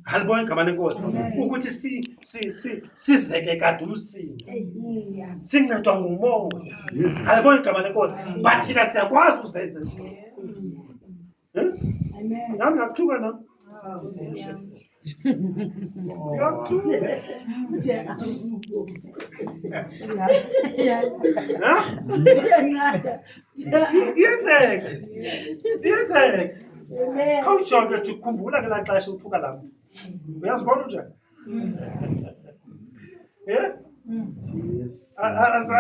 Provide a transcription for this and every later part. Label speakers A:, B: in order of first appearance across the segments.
A: Halibona igama lenkosi ukuthi sizeke kade umsini sincedwa ngumoya. Halibona igama lenkosi but thina siyakwazi uzenza. Nami ngiyakuthuka na. Ngiyakuthuka. Yenzeka. Khawujonge ukuthi ukhumbula ngelaa xesha uthuka laa muntu. Uyazibona njani?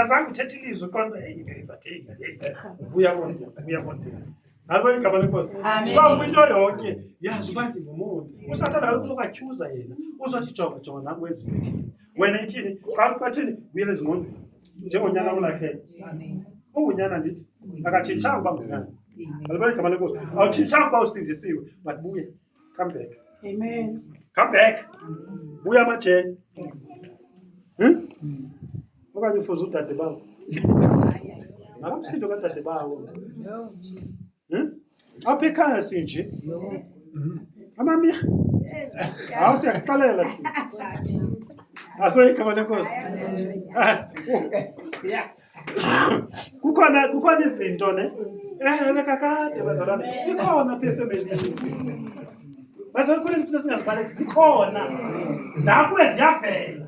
A: Azange uthethe ilizwi kodwa uyabona. Halibona igama lenkosi. So kwinto yonke yazi uba ndingumuntu. Usathana kaloku uzokatyhuza yena. Uzothi jonga nami wenza into ethile. Wena ithini? Xa thini buyela ezingqondweni. Njengonyana olahleka. Ungunyana ndithi akatshintshanga uba ngunyana. Halibona igama lenkosi. Awutshintshanga uba usindisiwe but buye. Come back.
B: Amen.
A: Come back. Buya amajele. Okanye ufuze udade bawo. Akamsindo kadade bawo. Apha ekhaya sinje. Amamir. Hawu siyakuxalela thina. Halibona igama lenkosi. Kukhona izinto ne. Lekakade bazalwane. Ikhona apha efamilini. Basakhona ifuna singazibaleki zikhona. Nakho eziyavela.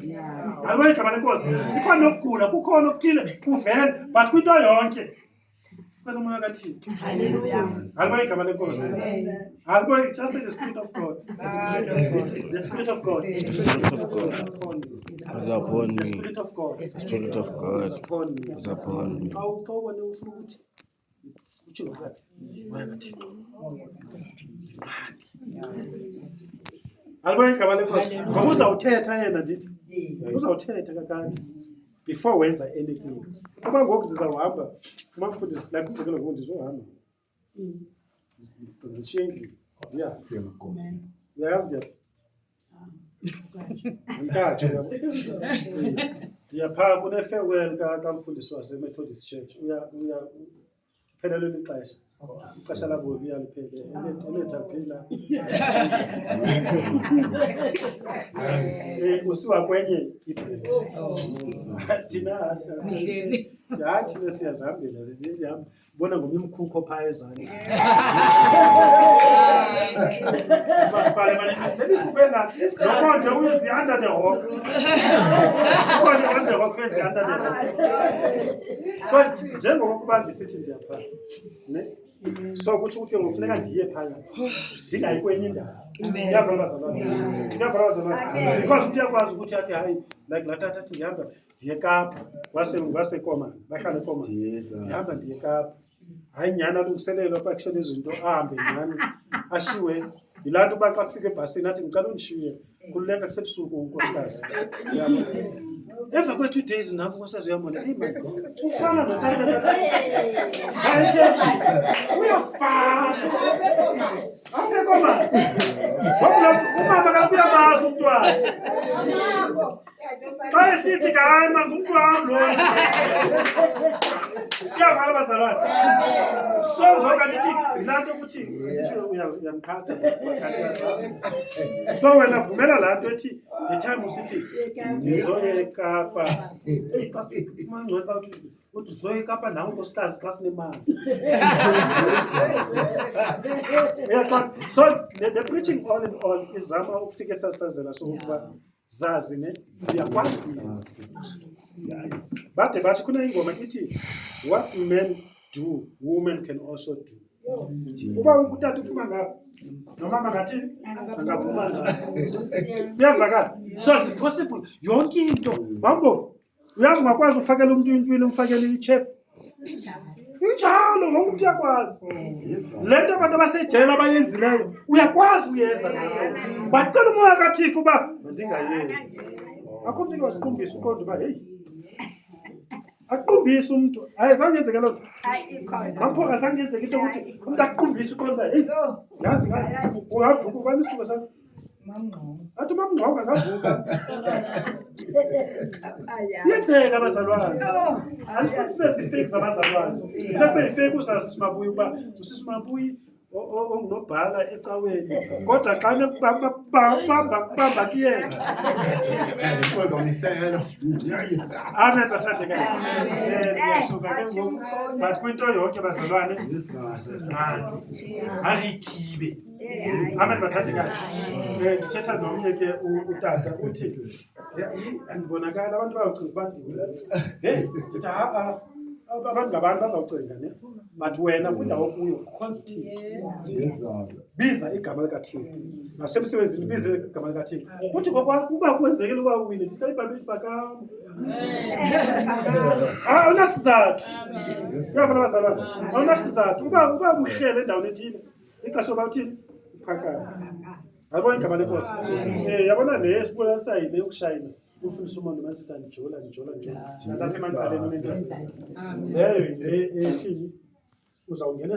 A: Halibona igama lenkosi. Ifana nokugula kukhona okuthile kuvela but kwinto yonke. Kwena umoya kaThixo.
B: Hallelujah.
A: Halibona igama lenkosi. Halibona just the Spirit of God. The Spirit of God.
C: The Spirit of God is upon
A: The
C: me.
A: Spirit of God.
C: The Spirit of God
A: is upon me.
C: is upon me.
A: Xa ubone ufuna ukuthi utsho ngathi umoya kaThixo. Halibona igama lenkosi. Ngoba uzawuthetha yena ndithi. Uzawuthetha kakade before wenza anything. Kuba ngoku ndizawuhamba umafundisi like umzekelo ngoku ndizohamba. Ndishiye endlini. Uyayazi ndiya. Nkatsho. Ndiyaphaa kune-farewell kamfundisi wase-Methodist Church. Uphelelwe lixesha. Ixesha labo liyaliphela. Eletha phela. Usiwa kwenye ibranch. Thina thina siyazihambela siyahamba. Bona ngomnye umkhukho phaa ezantsi. Masipale manje lebikhube nasi. Nokonje uyenzi under the rock. Ukonje on the rock wenzi under the rock. So njengokuba ndisithi ndiyaphaa. Ne? So kuthi ukuthi ngofuneka ndiye phaya. Ndingayi kwenye indawo. Ngiyavela bazalwane. Because uyakwazi ukuthi athi hayi like lathatha athi ngihamba ndiye Kapa. Wase Komani. Bahlala eKomani. Ndihamba ndiye Kapa. Hayi nyana alungiselelwa apha kushona izinto ahambe nyani ashiwe yilaa nto uba xa kufika ebhasini athi ngicela undishiye kululeka kusebusuku unkosikazi. Emva kwe-2 days nam unkosikazi uyambona eyi man ufana notata uyafana apha eKomani. Umama kaloku uyamazi umntwana xa esithi hayi ma ngumntu wam lo uyavala bazalwane. So ngoba ndithi yilaa nto ukuthi uyamqhatha. So wena vumela laa nto ethi the time usithi ndizoye eKapa. Mangcoba uthi uzoye eKapa nawe nkosikazi xa sinemali. So the preaching all in all izama ukufika esasazela sokuba zazi ne uyakwazi ukuyenza. Bathi kunengoma ithi what men do women can also do. Uba utata uphuma ngapha nomama ngathi angaphuma ngapha. Uyavakala. So it's possible yonke into. Bambo uyazi ungakwazi ufakela umuntu intwini umfakele ichef. Injalo wonke umuntu uyakwazi. Lento abantu abasejele abayenzileyo uyakwazi uyenza. Bacela umoya kaThixo uba ndingayenzi. Akho mntu oziqumbisa uqonda uba hey aqumbisa umuntu ayizange yenzeke lo. Ngapho azange yenzeke into ukuthi umuntu aqumbisa uqonda hey yazi ungavuka ubani isisuko sakho athi mamngqonga ngavuka. Yenzeka abazalwane. Alifuni sibe zifake zabazalwane. Lapho ifake usasimabuyi uba usisimabuyi ongunobhala ecaweni kodwa xa nekubamba kuyena. Amen bathandekayo. Ngiyasuka ke ngoku but kwinto yonke bazalwane asizinqande angithibe. Amen bathandekayo. Ndithetha nomnye ke utata uthi andibonakala abantu bayawucinga uba ndithi abantu ngabantu bazawucinga ne but wena kwindawo kuyo kukhonza uthixo. Biza igama likaThixo nasemsebenzini, biza igama likaThixo. Uthi kuba kwenzekile uba uwile ndithi ibhayibhile ibhakama awunasizathu. Uyabona bazalwane, awunasizathu uba uhlele endaweni ethile ixesha uba uthini iphakama. Yabona igama lenkosi. Yabona le esibulalisayo yile yokushayina ufundisa umuntu manisithi ndijola nalapha emantsaleni unento leyo ethini uzawungena